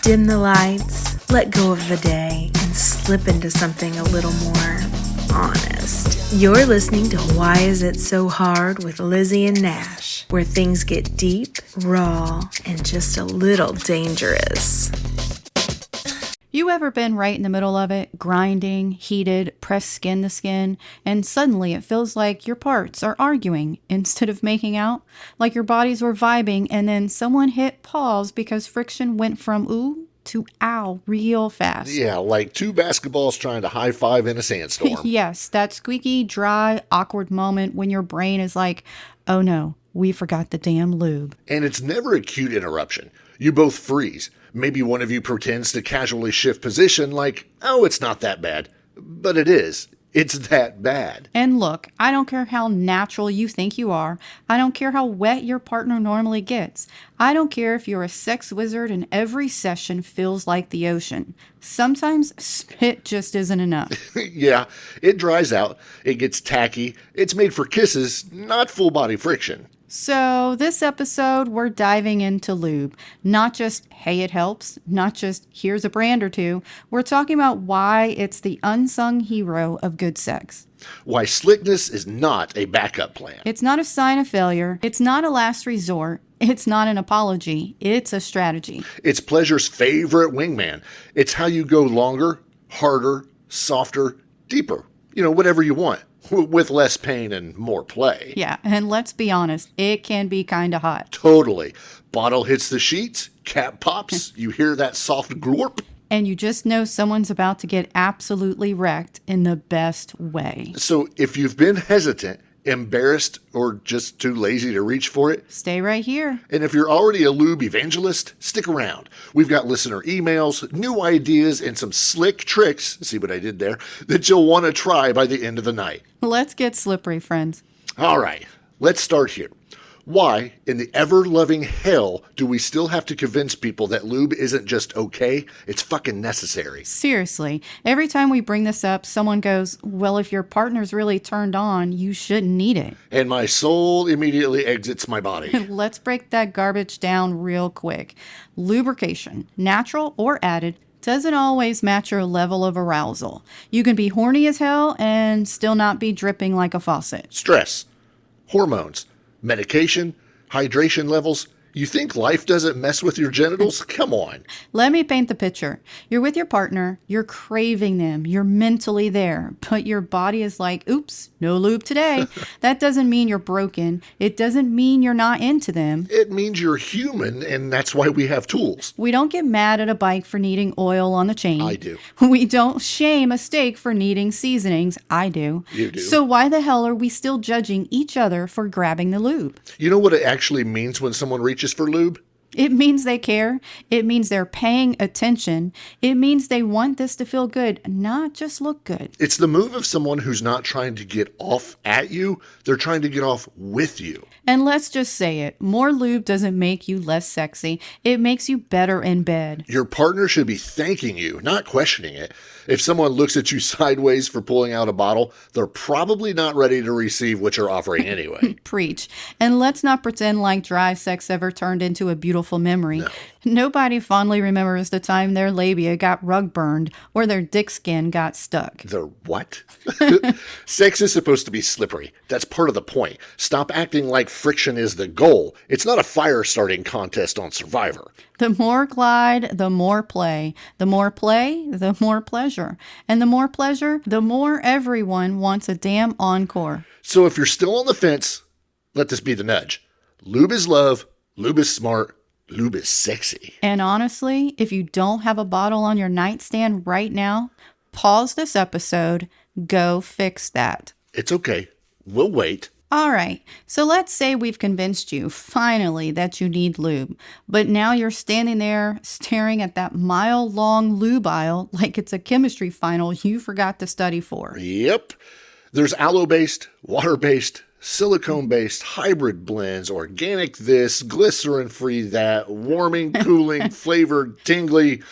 dim the lights, let go of the day, and slip into something a little more honest. You're listening to Why Is It So Hard with Lizzie and Nash, where things get deep, raw, and just a little dangerous. You ever been right in the middle of it, grinding, heated, pressed skin to skin, and suddenly it feels like your parts are arguing instead of making out? Like your bodies were vibing and then someone hit pause because friction went from ooh to ow real fast. Yeah, like two basketballs trying to high five in a sandstorm. Yes, that squeaky, dry, awkward moment when your brain is like, oh no, we forgot the damn lube. And it's never a cute interruption. You both freeze. Maybe one of you pretends to casually shift position like, oh, it's not that bad. But it is. It's that bad. And look, I don't care how natural you think you are. I don't care how wet your partner normally gets. I don't care if you're a sex wizard and every session feels like the ocean. Sometimes spit just isn't enough. Yeah, it dries out. It gets tacky. It's made for kisses, not full body friction. So this episode, we're diving into lube. Not just, hey, it helps. Not just, here's a brand or two. We're talking about why it's the unsung hero of good sex. Why slickness is not a backup plan. It's not a sign of failure. It's not a last resort. It's not an apology. It's a strategy. It's pleasure's favorite wingman. It's how you go longer, harder, softer, deeper. You know, whatever you want. With less pain and more play. Yeah, and let's be honest, it can be kind of hot. Totally. Bottle hits the sheets, cap pops, you hear that soft glorp. And you just know someone's about to get absolutely wrecked in the best way. So if you've been hesitant, embarrassed, or just too lazy to reach for it, stay right here. And if you're already a lube evangelist, stick around. We've got listener emails, new ideas, and some slick tricks, see what I did there, that you'll want to try by the end of the night. Let's get slippery, friends. All right, let's start here. Why, in the ever-loving hell, do we still have to convince people that lube isn't just okay, it's fucking necessary? Seriously, every time we bring this up, someone goes, well, if your partner's really turned on, you shouldn't need it. And my soul immediately exits my body. Let's break that garbage down real quick. Lubrication, natural or added, doesn't always match your level of arousal. You can be horny as hell and still not be dripping like a faucet. Stress, hormones, medication, hydration levels. You think life doesn't mess with your genitals? Come on. Let me paint the picture. You're with your partner, you're craving them, you're mentally there, but your body is like, oops, no lube today. That doesn't mean you're broken. It doesn't mean you're not into them. It means you're human, and that's why we have tools. We don't get mad at a bike for needing oil on the chain. I do. We don't shame a steak for needing seasonings. I do. You do. So why the hell are we still judging each other for grabbing the lube? You know what it actually means when someone reaches for lube? It means they care. It means they're paying attention. It means they want this to feel good, not just look good. It's the move of someone who's not trying to get off at you. They're trying to get off with you. And let's just say it. More lube doesn't make you less sexy. It makes you better in bed. Your partner should be thanking you, not questioning it. If someone looks at you sideways for pulling out a bottle, they're probably not ready to receive what you're offering anyway. Preach. And let's not pretend like dry sex ever turned into a beautiful memory. No. Nobody fondly remembers the time their labia got rug burned or their dick skin got stuck. Their what? Sex is supposed to be slippery. That's part of the point. Stop acting like friction is the goal. It's not a fire starting contest on Survivor. The more glide, the more play. The more play, the more pleasure. And the more pleasure, the more everyone wants a damn encore. So if you're still on the fence, let this be the nudge. Lube is love. Lube is smart. Lube is sexy. And honestly, if you don't have a bottle on your nightstand right now, pause this episode, go fix that. It's okay. We'll wait. All right, so let's say we've convinced you, finally, that you need lube. But now you're standing there staring at that mile-long lube aisle like it's a chemistry final you forgot to study for. Yep. There's aloe-based, water-based, silicone-based, hybrid blends, organic this, glycerin-free that, warming, cooling, flavored, tingly,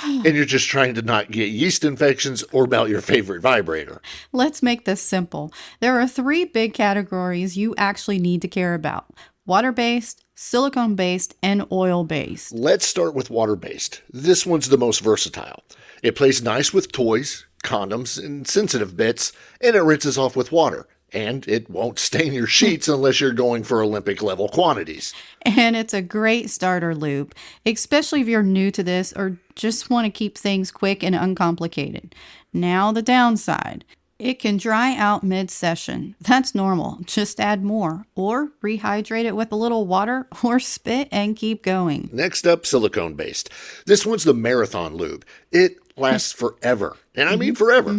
and you're just trying to not get yeast infections or melt your favorite vibrator. Let's make this simple. There are 3 big categories you actually need to care about: water-based, silicone-based, and oil-based. Let's start with water-based. This one's the most versatile. It plays nice with toys, condoms, and sensitive bits, and it rinses off with water. And it won't stain your sheets unless you're going for Olympic-level quantities. And it's a great starter lube, especially if you're new to this or just want to keep things quick and uncomplicated. Now the downside. It can dry out mid-session. That's normal. Just add more or rehydrate it with a little water or spit and keep going. Next up, silicone-based. This one's the Marathon Lube. It lasts forever. And I mean forever.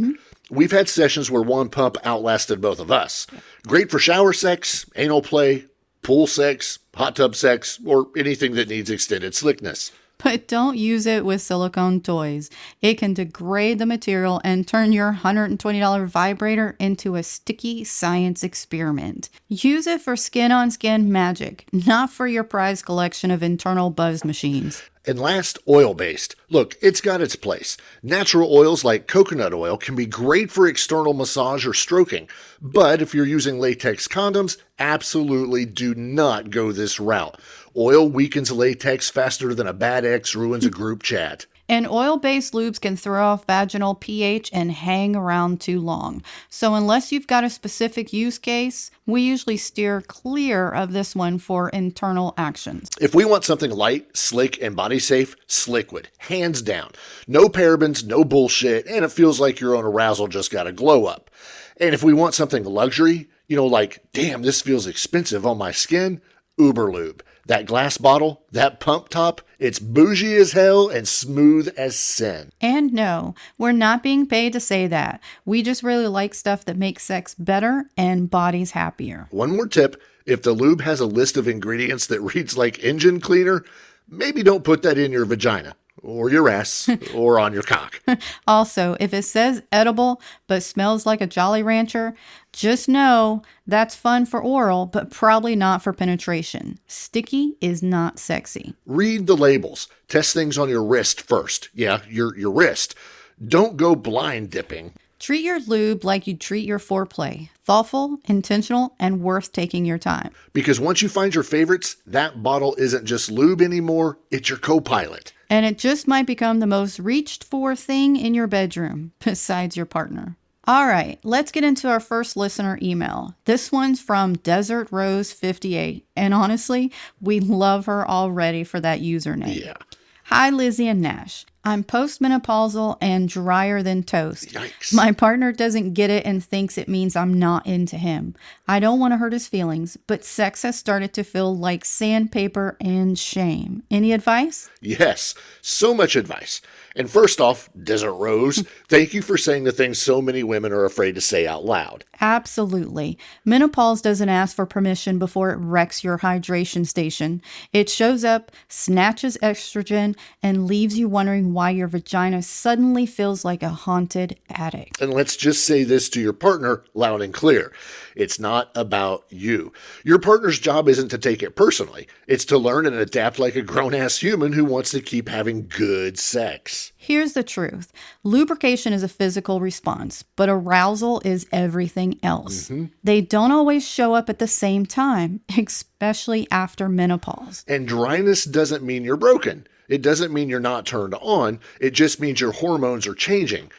We've had sessions where one pump outlasted both of us. Great for shower sex, anal play, pool sex, hot tub sex, or anything that needs extended slickness. But don't use it with silicone toys. It can degrade the material and turn your $120 vibrator into a sticky science experiment. Use it for skin-on-skin magic, not for your prized collection of internal buzz machines. And last, oil-based. Look, it's got its place. Natural oils like coconut oil can be great for external massage or stroking. But if you're using latex condoms, absolutely do not go this route. Oil weakens latex faster than a bad ex ruins a group chat. And oil-based lubes can throw off vaginal pH and hang around too long. So unless you've got a specific use case, we usually steer clear of this one for internal actions. If we want something light, slick, and body safe, Sliquid. Hands down. No parabens, no bullshit, and it feels like your own arousal just got a glow up. And if we want something luxury, like, damn, this feels expensive on my skin, Uberlube. That glass bottle, that pump top, it's bougie as hell and smooth as sin. And no, we're not being paid to say that. We just really like stuff that makes sex better and bodies happier. One more tip, if the lube has a list of ingredients that reads like engine cleaner, maybe don't put that in your vagina. Or your ass, or on your cock. Also, if it says edible but smells like a Jolly Rancher, just know that's fun for oral, but probably not for penetration. Sticky is not sexy. Read the labels. Test things on your wrist first. Yeah, your wrist. Don't go blind dipping. Treat your lube like you'd treat your foreplay. Thoughtful, intentional, and worth taking your time. Because once you find your favorites, that bottle isn't just lube anymore, it's your co-pilot. And it just might become the most reached for thing in your bedroom, besides your partner. All right, let's get into our first listener email. This one's from Desert Rose 58. And honestly, we love her already for that username. Yeah. Hi, Lizzie and Nash. I'm postmenopausal and drier than toast. Yikes. My partner doesn't get it and thinks it means I'm not into him. I don't want to hurt his feelings, but sex has started to feel like sandpaper and shame. Any advice? Yes, so much advice. And first off, Desert Rose, thank you for saying the things so many women are afraid to say out loud. Absolutely. Menopause doesn't ask for permission before it wrecks your hydration station. It shows up, snatches estrogen, and leaves you wondering why your vagina suddenly feels like a haunted attic. And let's just say this to your partner loud and clear. It's not about you. Your partner's job isn't to take it personally. It's to learn and adapt like a grown-ass human who wants to keep having good sex. Here's the truth. Lubrication is a physical response, but arousal is everything else. They don't always show up at the same time, especially after menopause. And dryness doesn't mean you're broken. It doesn't mean you're not turned on. It just means your hormones are changing.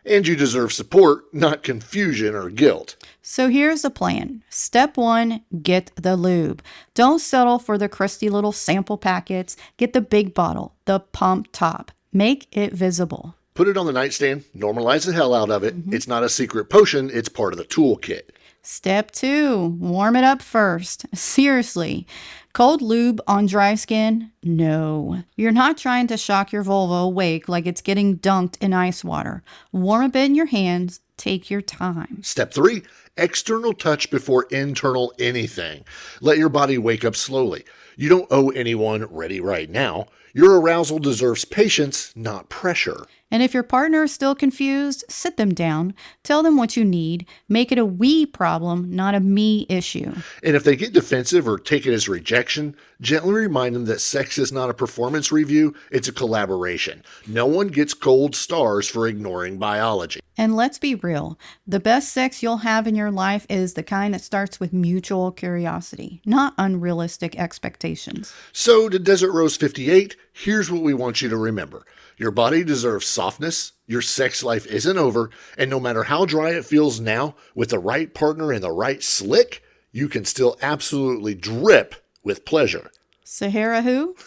And you deserve support, not confusion or guilt. So here's the plan. Step 1, get the lube. Don't settle for the crusty little sample packets. Get the big bottle, the pump top. Make it visible. Put it on the nightstand, normalize the hell out of it. It's not a secret potion, it's part of the toolkit. Step 2, warm it up first. Seriously, cold lube on dry skin? No. You're not trying to shock your vulva awake like it's getting dunked in ice water. Warm a bit in your hands. Take your time. Step 3, external touch before internal anything. Let your body wake up slowly. You don't owe anyone ready right now. Your arousal deserves patience, not pressure. And if your partner is still confused, sit them down. Tell them what you need. Make it a we problem, not a me issue. And if they get defensive or take it as rejection, gently remind them that sex is not a performance review, it's a collaboration. No one gets gold stars for ignoring biology. And let's be real, the best sex you'll have in your your life is the kind that starts with mutual curiosity, not unrealistic expectations. So to Desert Rose 58, here's what we want you to remember. Your body deserves softness, your sex life isn't over, and no matter how dry it feels now, with the right partner and the right slick, you can still absolutely drip with pleasure. Sahara who?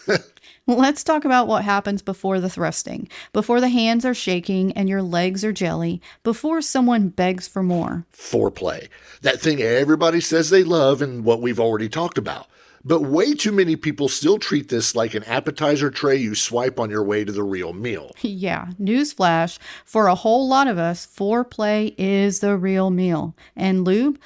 Let's talk about what happens before the thrusting, before the hands are shaking and your legs are jelly, before someone begs for more. Foreplay. That thing everybody says they love and what we've already talked about. But way too many people still treat this like an appetizer tray you swipe on your way to the real meal. Yeah, newsflash, for a whole lot of us, foreplay is the real meal. And lube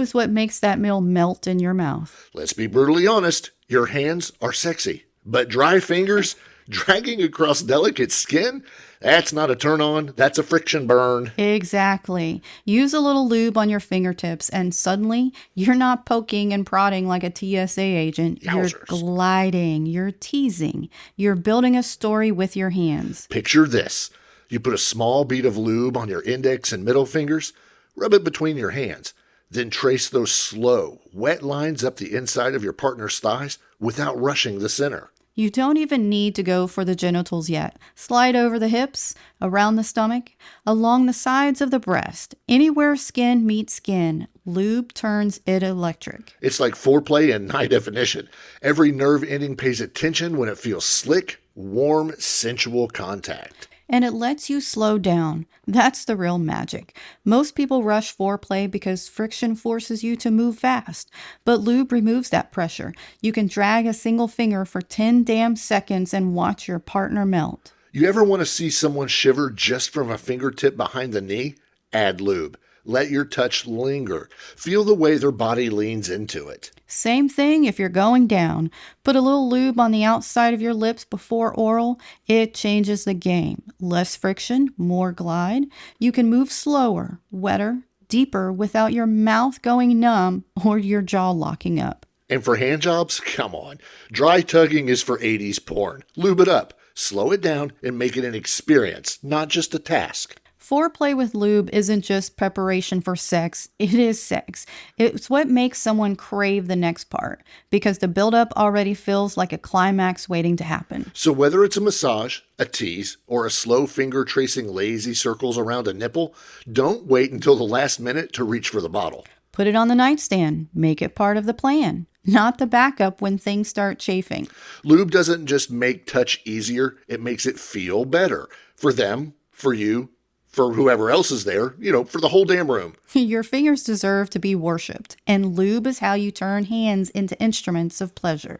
is what makes that meal melt in your mouth. Let's be brutally honest, your hands are sexy. But dry fingers dragging across delicate skin? That's not a turn on, that's a friction burn. Exactly. Use a little lube on your fingertips and suddenly you're not poking and prodding like a TSA agent. Yowzers. You're gliding, you're teasing, you're building a story with your hands. Picture this. You put a small bead of lube on your index and middle fingers, rub it between your hands, then trace those slow, wet lines up the inside of your partner's thighs without rushing the center. You don't even need to go for the genitals yet. Slide over the hips, around the stomach, along the sides of the breast. Anywhere skin meets skin, lube turns it electric. It's like foreplay in high definition. Every nerve ending pays attention when it feels slick, warm, sensual contact. And it lets you slow down. That's the real magic. Most people rush foreplay because friction forces you to move fast. But lube removes that pressure. You can drag a single finger for 10 damn seconds and watch your partner melt. You ever want to see someone shiver just from a fingertip behind the knee? Add lube. Let your touch linger. Feel the way their body leans into it. Same thing if you're going down. Put a little lube on the outside of your lips before oral. It changes the game. Less friction, more glide. You can move slower, wetter, deeper without your mouth going numb or your jaw locking up. And for hand jobs, come on. Dry tugging is for 80s porn. Lube it up, slow it down, and make it an experience, not just a task. Foreplay with lube isn't just preparation for sex, it is sex. It's what makes someone crave the next part, because the buildup already feels like a climax waiting to happen. So whether it's a massage, a tease, or a slow finger tracing lazy circles around a nipple, don't wait until the last minute to reach for the bottle. Put it on the nightstand. Make it part of the plan, not the backup when things start chafing. Lube doesn't just make touch easier, it makes it feel better. For them, for you, for whoever else is there, for the whole damn room. Your fingers deserve to be worshipped, and lube is how you turn hands into instruments of pleasure.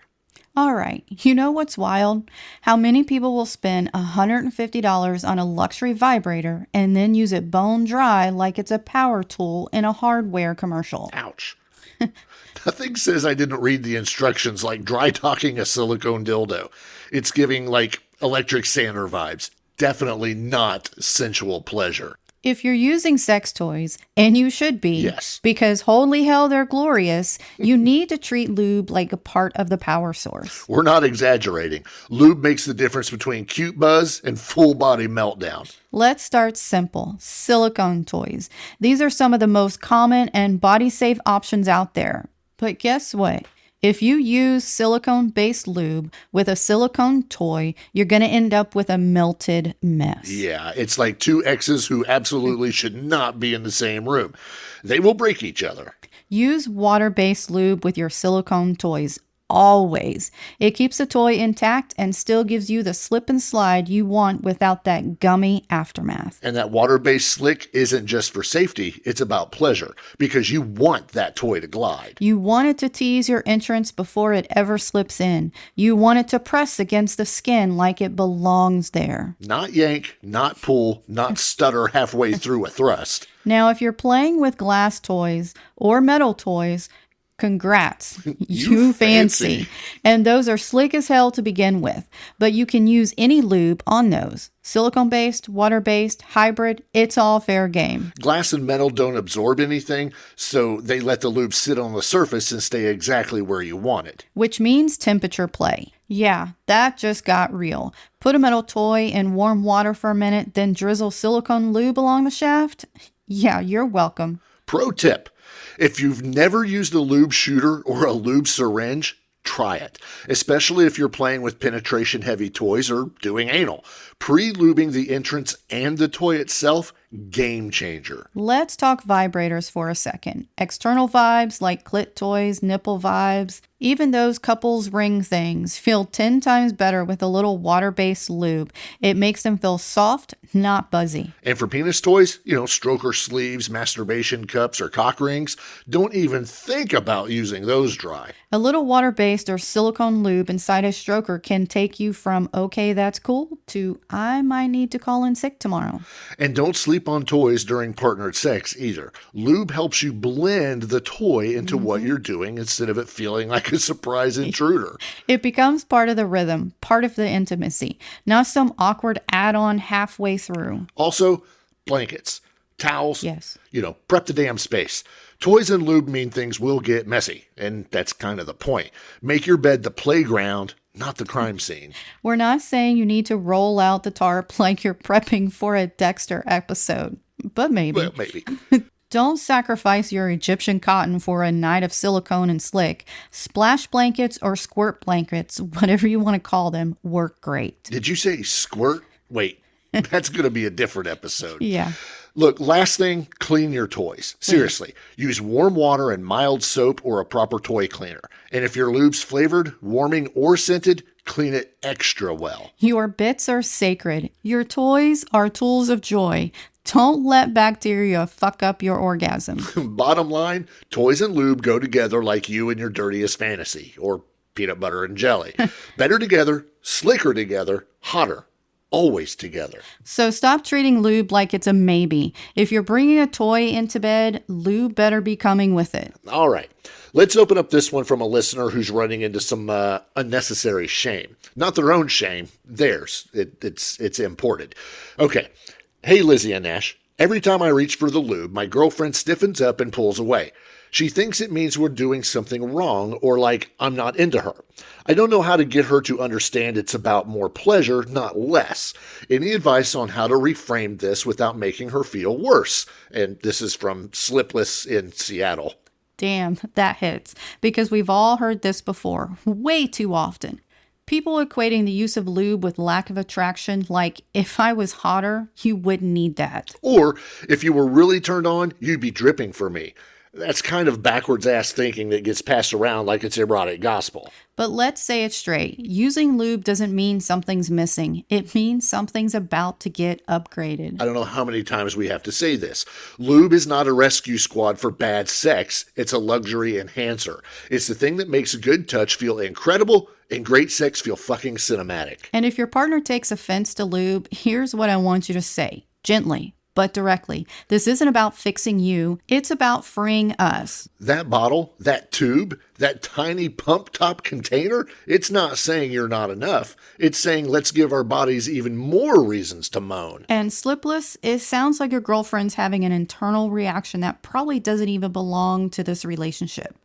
All right, you know what's wild? How many people will spend $150 on a luxury vibrator and then use it bone dry like it's a power tool in a hardware commercial. Ouch. Nothing says I didn't read the instructions like dry talking a silicone dildo. It's giving like electric sander vibes. Definitely not sensual pleasure. If you're using sex toys, and you should be, yes, because holy hell, they're glorious, you need to treat lube like a part of the power source. We're not exaggerating. Lube makes the difference between cute buzz and full body meltdown. Let's start simple. Silicone toys. These are some of the most common and body-safe options out there. But guess what? If you use silicone-based lube with a silicone toy, you're going to end up with a melted mess. Yeah, it's like two exes who absolutely should not be in the same room. They will break each other. Use water-based lube with your silicone toys. Always. It keeps the toy intact and still gives you the slip and slide you want without that gummy aftermath. And that water-based slick isn't just for safety, it's about pleasure, because you want that toy to glide. You want it to tease your entrance before it ever slips in. You want it to press against the skin like it belongs there. Not yank, not pull, not stutter halfway through a thrust. Now, if you're playing with glass toys or metal toys, congrats, you fancy. And those are slick as hell to begin with. But you can use any lube on those. Silicone-based, water-based, hybrid, it's all fair game. Glass and metal don't absorb anything, so they let the lube sit on the surface and stay exactly where you want it. Which means temperature play. Yeah, that just got real. Put a metal toy in warm water for a minute, then drizzle silicone lube along the shaft. Yeah, you're welcome. Pro tip, if you've never used a lube shooter or a lube syringe, try it, especially if you're playing with penetration-heavy toys or doing anal. Pre-lubing the entrance and the toy itself, game changer. Let's talk vibrators for a second. External vibes like clit toys, nipple vibes, even those couples ring things feel 10 times better with a little water-based lube. It makes them feel soft, not buzzy. And for penis toys, stroker sleeves, masturbation cups, or cock rings, don't even think about using those dry. A little water-based or silicone lube inside a stroker can take you from, okay, that's cool, to I might need to call in sick tomorrow. And don't sleep on toys during partnered sex either. Lube helps you blend the toy into what you're doing instead of it feeling like a surprise intruder. It becomes part of the rhythm, part of the intimacy, not some awkward add-on halfway through. Also, blankets, towels, Yes. Prep the damn space. Toys and lube mean things will get messy, and that's kind of the point. Make your bed the playground, not the crime scene. We're not saying you need to roll out the tarp like you're prepping for a Dexter episode, but maybe. Well, maybe. Don't sacrifice your Egyptian cotton for a night of silicone and slick. Splash blankets or squirt blankets, whatever you want to call them, work great. Did you say squirt? Wait, that's going to be a different episode. Yeah. Look, last thing, clean your toys. Seriously, use warm water and mild soap or a proper toy cleaner. And if your lube's flavored, warming, or scented, clean it extra well. Your bits are sacred. Your toys are tools of joy. Don't let bacteria fuck up your orgasm. Bottom line, toys and lube go together like you and your dirtiest fantasy, or peanut butter and jelly. Better together, slicker together, hotter. Always together. So stop treating lube like it's a maybe. If you're bringing a toy into bed, lube better be coming with it. All right. Let's open up this one from a listener who's running into some unnecessary shame. Not their own shame, theirs. It's imported. Okay. Hey, Lizzie and Nash. Every time I reach for the lube, my girlfriend stiffens up and pulls away. She thinks it means we're doing something wrong or like I'm not into her. I don't know how to get her to understand it's about more pleasure, not less. Any advice on how to reframe this without making her feel worse? And this is from Slipless in Seattle. Damn, that hits. Because we've all heard this before, way too often. People equating the use of lube with lack of attraction, like, if I was hotter, you wouldn't need that. Or, if you were really turned on, you'd be dripping for me. That's kind of backwards ass thinking that gets passed around like it's erotic gospel. But let's say it straight. Using lube doesn't mean something's missing. It means something's about to get upgraded. I don't know how many times we have to say this. Lube is not a rescue squad for bad sex. It's a luxury enhancer. It's the thing that makes a good touch feel incredible and great sex feel fucking cinematic. And if your partner takes offense to lube, here's what I want you to say. Gently, but directly. This isn't about fixing you. It's about freeing us. That bottle, that tube, that tiny pump top container, it's not saying you're not enough. It's saying let's give our bodies even more reasons to moan. And Slipless, it sounds like your girlfriend's having an internal reaction that probably doesn't even belong to this relationship.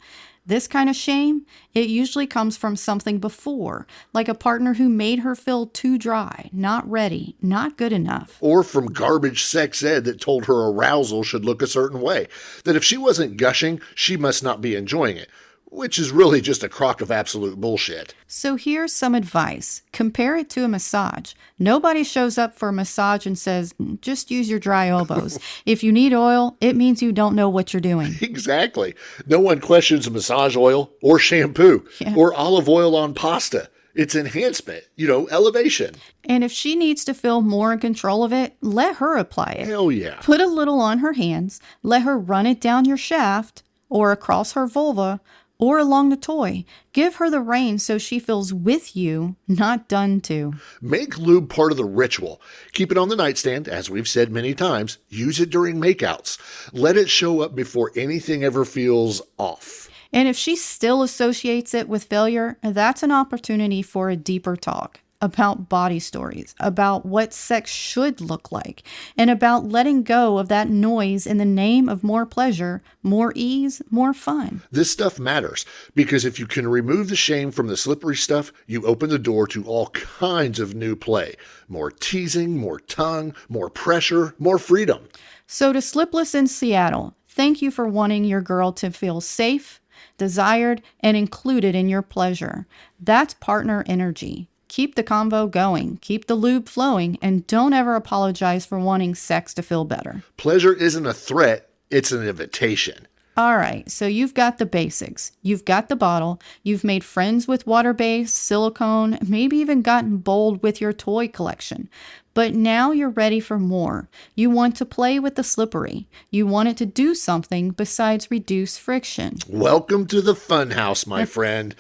This kind of shame, it usually comes from something before, like a partner who made her feel too dry, not ready, not good enough. Or from garbage sex ed that told her arousal should look a certain way. That if she wasn't gushing, she must not be enjoying it. Which is really just a crock of absolute bullshit. So here's some advice. Compare it to a massage. Nobody shows up for a massage and says, just use your dry elbows. If you need oil, it means you don't know what you're doing. Exactly. No one questions massage oil or shampoo or olive oil on pasta. It's enhancement, elevation. And if she needs to feel more in control of it, let her apply it. Hell yeah. Put a little on her hands, let her run it down your shaft or across her vulva, or along the toy. Give her the reins so she feels with you, not done to. Make lube part of the ritual. Keep it on the nightstand, as we've said many times. Use it during makeouts. Let it show up before anything ever feels off. And if she still associates it with failure, that's an opportunity for a deeper talk about body stories, about what sex should look like, and about letting go of that noise in the name of more pleasure, more ease, more fun. This stuff matters because if you can remove the shame from the slippery stuff, you open the door to all kinds of new play. More teasing, more tongue, more pressure, more freedom. So to Slipless in Seattle, thank you for wanting your girl to feel safe, desired, and included in your pleasure. That's partner energy. Keep the convo going, keep the lube flowing, and don't ever apologize for wanting sex to feel better. Pleasure isn't a threat, it's an invitation. All right, so you've got the basics. You've got the bottle. You've made friends with water-based, silicone, maybe even gotten bold with your toy collection. But now you're ready for more. You want to play with the slippery. You want it to do something besides reduce friction. Welcome to the funhouse, my friend.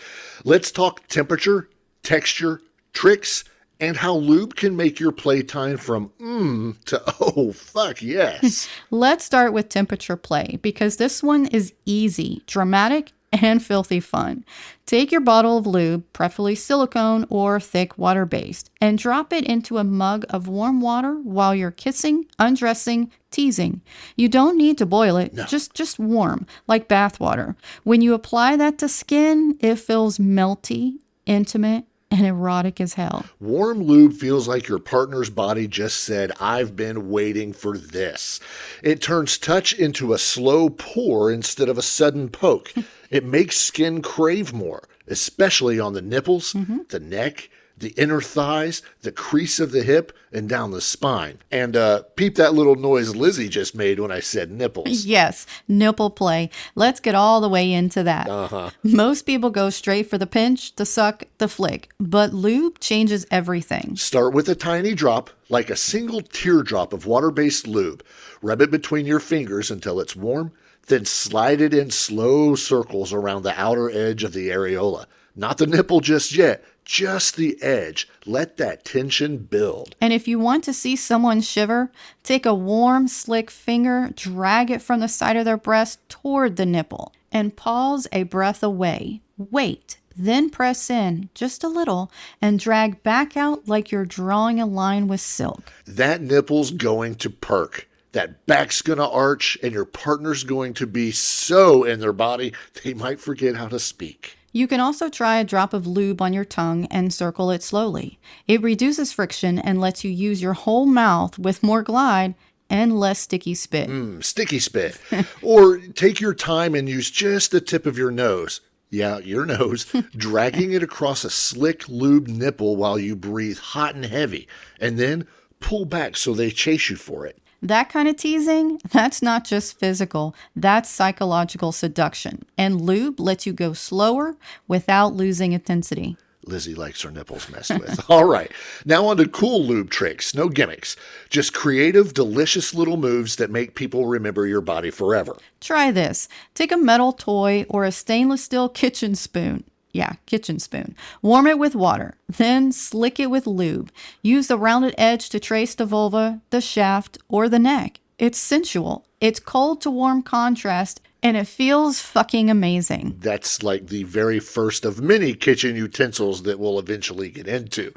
Let's talk temperature, texture, tricks, and how lube can make your playtime from to oh, fuck yes. Let's start with temperature play because this one is easy, dramatic, and filthy fun. Take your bottle of lube, preferably silicone or thick water-based, and drop it into a mug of warm water while you're kissing, undressing, teasing. You don't need to boil it, just warm, like bath water. When you apply that to skin, it feels melty, intimate, and erotic as hell. Warm lube feels like your partner's body just said, I've been waiting for this. It turns touch into a slow pour instead of a sudden poke. It makes skin crave more, especially on the nipples, the neck, the inner thighs, the crease of the hip, and down the spine. And peep that little noise Lizzie just made when I said nipples. Yes, nipple play. Let's get all the way into that. Most people go straight for the pinch, the suck, the flick, but lube changes everything. Start with a tiny drop, like a single teardrop of water-based lube. Rub it between your fingers until it's warm, then slide it in slow circles around the outer edge of the areola. Not the nipple just yet, just the edge. Let that tension build. And if you want to see someone shiver, take a warm, slick finger, drag it from the side of their breast toward the nipple, and pause a breath away. Wait, then press in just a little and drag back out like you're drawing a line with silk. That nipple's going to perk. That back's going to arch, and your partner's going to be so in their body, they might forget how to speak. You can also try a drop of lube on your tongue and circle it slowly. It reduces friction and lets you use your whole mouth with more glide and less sticky spit. Sticky spit. Or take your time and use just the tip of your nose. Yeah, your nose, dragging it across a slick lube nipple while you breathe hot and heavy, and then pull back so they chase you for it. That kind of teasing, that's not just physical, that's psychological seduction. And lube lets you go slower without losing intensity. Lizzie likes her nipples messed with. All right, now on to cool lube tricks. No gimmicks. Just creative, delicious little moves that make people remember your body forever. Try this. Take a metal toy or a stainless steel kitchen spoon. Yeah, kitchen spoon. Warm it with water, then slick it with lube. Use the rounded edge to trace the vulva, the shaft, or the neck. It's sensual. It's cold to warm contrast, and it feels fucking amazing. That's like the very first of many kitchen utensils that we'll eventually get into.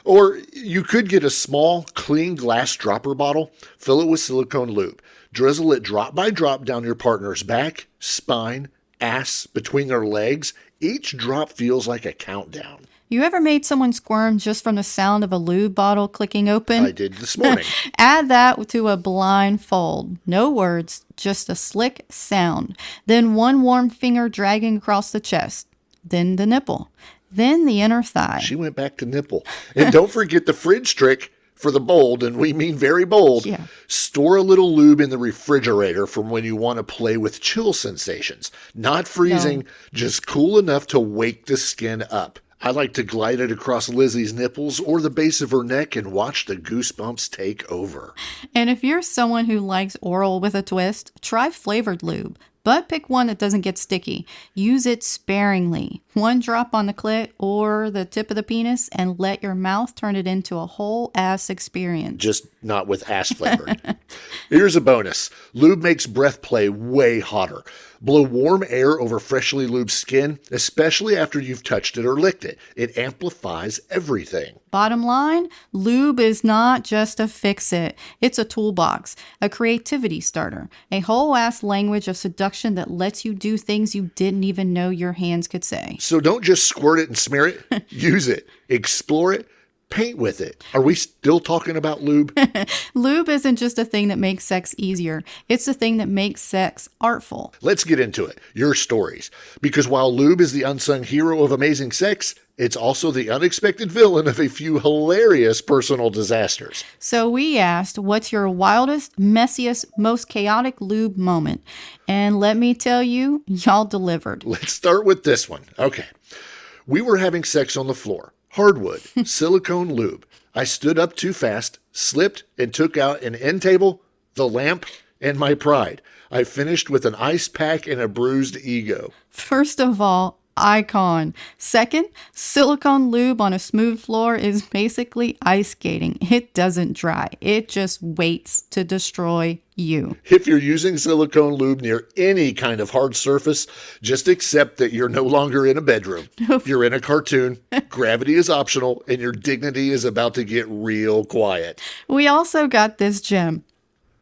Or you could get a small, clean glass dropper bottle, fill it with silicone lube. Drizzle it drop by drop down your partner's back, spine, ass, between their legs. Each drop feels like a countdown. You ever made someone squirm just from the sound of a lube bottle clicking open? I did this morning. Add that to a blindfold. No words, just a slick sound. Then one warm finger dragging across the chest. Then the nipple. Then the inner thigh. She went back to nipple. And don't forget the fridge trick. For the bold, and we mean very bold, store a little lube in the refrigerator from when you want to play with chill sensations. Not freezing, just cool enough to wake the skin up. I like to glide it across Lizzie's nipples or the base of her neck and watch the goosebumps take over. And if you're someone who likes oral with a twist, try flavored lube. But pick one that doesn't get sticky. Use it sparingly. One drop on the clit or the tip of the penis and let your mouth turn it into a whole ass experience. Just not with ass flavor. Here's a bonus. Lube makes breath play way hotter. Blow warm air over freshly lubed skin, especially after you've touched it or licked it. It amplifies everything. Bottom line, lube is not just a fix-it. It's a toolbox, a creativity starter, a whole-ass language of seduction that lets you do things you didn't even know your hands could say. So don't just squirt it and smear it. Use it. Explore it. Paint with it. Are we still talking about lube? Lube isn't just a thing that makes sex easier. It's the thing that makes sex artful. Let's get into it. Your stories. Because while lube is the unsung hero of amazing sex, it's also the unexpected villain of a few hilarious personal disasters. So we asked, what's your wildest, messiest, most chaotic lube moment? And let me tell you, y'all delivered. Let's start with this one. Okay. We were having sex on the floor. Hardwood, silicone lube. I stood up too fast, slipped, and took out an end table, the lamp, and my pride. I finished with an ice pack and a bruised ego. First of all, icon. Second, silicone lube on a smooth floor is basically ice skating. It doesn't dry. It just waits to destroy you. If you're using silicone lube near any kind of hard surface, just accept that you're no longer in a bedroom. You're in a cartoon, gravity is optional, and your dignity is about to get real quiet. We also got this gem.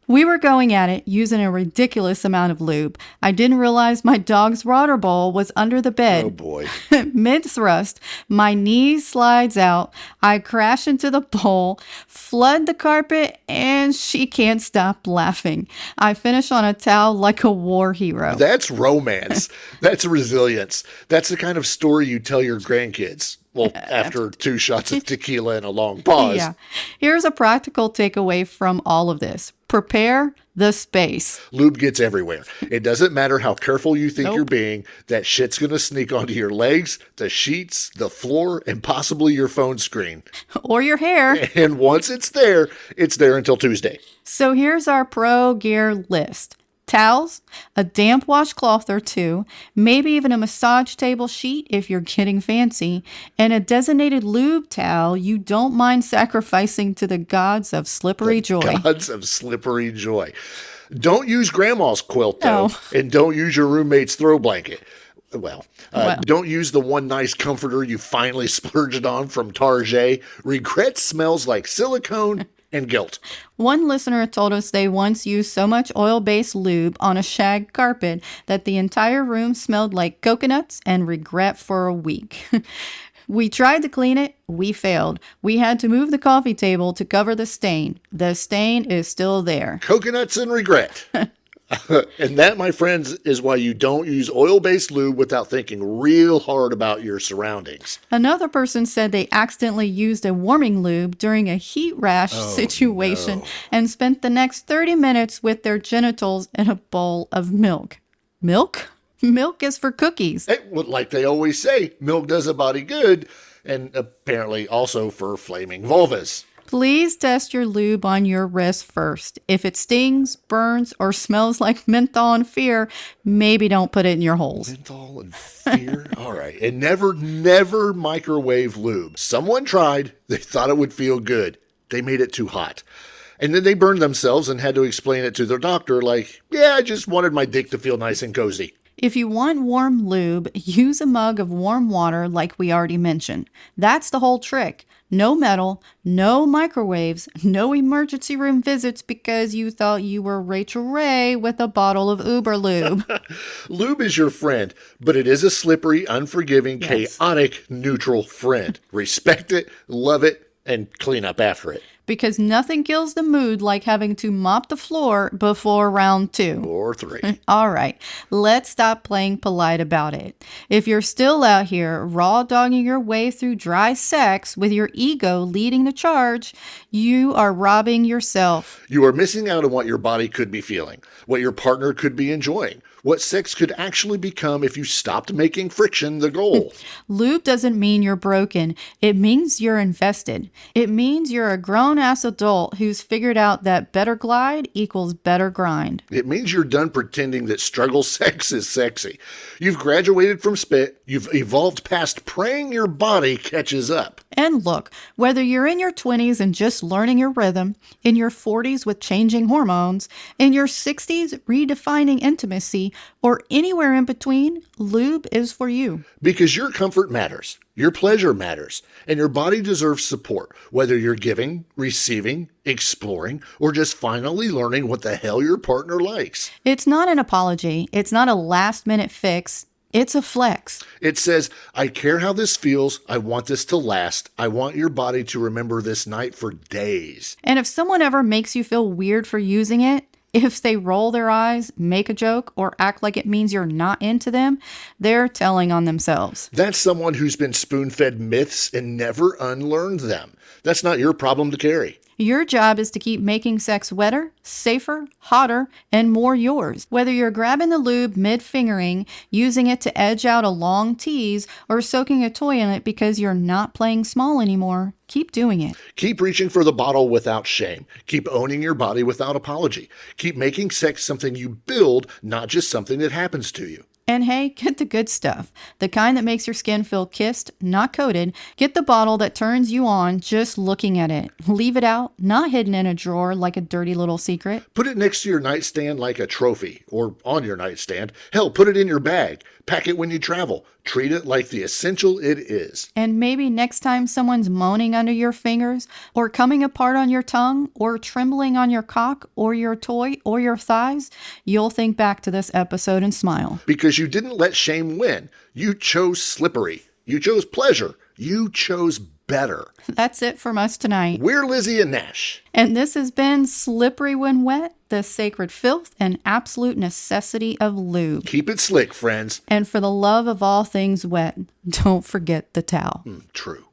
We were going at it using a ridiculous amount of lube. I didn't realize my dog's water bowl was under the bed. Oh boy. Mid-thrust, my knee slides out. I crash into the bowl, flood the carpet, and she can't stop laughing. I finish on a towel like a war hero. That's romance. That's resilience. That's the kind of story you tell your grandkids. Well, after 2 shots of tequila and a long pause. Yeah. Here's a practical takeaway from all of this. Prepare the space. Lube gets everywhere. It doesn't matter how careful you think Nope. you're being, that shit's going to sneak onto your legs, the sheets, the floor, and possibly your phone screen. Or your hair. And once it's there until Tuesday. So here's our pro gear list. Towels, a damp washcloth or 2, maybe even a massage table sheet if you're getting fancy, and a designated lube towel you don't mind sacrificing to the gods of slippery joy. Gods of slippery joy. Don't use grandma's quilt, though, No. and don't use your roommate's throw blanket. Don't use the one nice comforter you finally splurged on from Target. Regret smells like silicone and guilt. One listener told us they once used so much oil-based lube on a shag carpet that the entire room smelled like coconuts and regret for a week. We tried to clean it. We failed. We had to move the coffee table to cover the stain. The stain is still there. Coconuts and regret. And that, my friends, is why you don't use oil-based lube without thinking real hard about your surroundings. Another person said they accidentally used a warming lube during a heat rash situation and spent the next 30 minutes with their genitals in a bowl of milk. Milk? Milk is for cookies. Hey, well, like they always say, milk does a body good, and apparently also for flaming vulvas. Please test your lube on your wrist first. If it stings, burns, or smells like menthol and fear, maybe don't put it in your holes. Menthol and fear? All right. And never microwave lube. Someone tried. They thought it would feel good. They made it too hot. And then they burned themselves and had to explain it to their doctor like, yeah, I just wanted my dick to feel nice and cozy. If you want warm lube, use a mug of warm water like we already mentioned. That's the whole trick. No metal, no microwaves, no emergency room visits because you thought you were Rachel Ray with a bottle of Uberlube. Lube is your friend, but it is a slippery, unforgiving, Yes. chaotic, neutral friend. Respect it, love it, and clean up after it. Because nothing kills the mood like having to mop the floor before round 2. Or 3. All right, let's stop playing polite about it. If you're still out here raw dogging your way through dry sex with your ego leading the charge, you are robbing yourself. You are missing out on what your body could be feeling, what your partner could be enjoying, what sex could actually become if you stopped making friction the goal. Lube doesn't mean you're broken. It means you're invested. It means you're a grown-ass adult who's figured out that better glide equals better grind. It means you're done pretending that struggle sex is sexy. You've graduated from spit. You've evolved past praying your body catches up. And look, whether you're in your 20s and just learning your rhythm, in your 40s with changing hormones, in your 60s redefining intimacy, or anywhere in between, lube is for you. Because your comfort matters, your pleasure matters, and your body deserves support, whether you're giving, receiving, exploring, or just finally learning what the hell your partner likes. It's not an apology. It's not a last-minute fix. It's a flex. It says, I care how this feels. I want this to last. I want your body to remember this night for days. And if someone ever makes you feel weird for using it, if they roll their eyes, make a joke, or act like it means you're not into them, they're telling on themselves. That's someone who's been spoon-fed myths and never unlearned them. That's not your problem to carry. Your job is to keep making sex wetter, safer, hotter, and more yours. Whether you're grabbing the lube mid-fingering, using it to edge out a long tease, or soaking a toy in it because you're not playing small anymore, keep doing it. Keep reaching for the bottle without shame. Keep owning your body without apology. Keep making sex something you build, not just something that happens to you. And hey, get the good stuff. The kind that makes your skin feel kissed, not coated. Get the bottle that turns you on just looking at it. Leave it out, not hidden in a drawer like a dirty little secret. Put it next to your nightstand like a trophy, or on your nightstand. Hell, put it in your bag. Pack it when you travel. Treat it like the essential it is. And maybe next time someone's moaning under your fingers, or coming apart on your tongue, or trembling on your cock, or your toy, or your thighs, you'll think back to this episode and smile. Because you didn't let shame win. You chose slippery. You chose pleasure. You chose better. That's it from us tonight. We're Lizzie and Nash. And this has been Slippery When Wet, the sacred filth and absolute necessity of lube. Keep it slick, friends. And for the love of all things wet, don't forget the towel. True.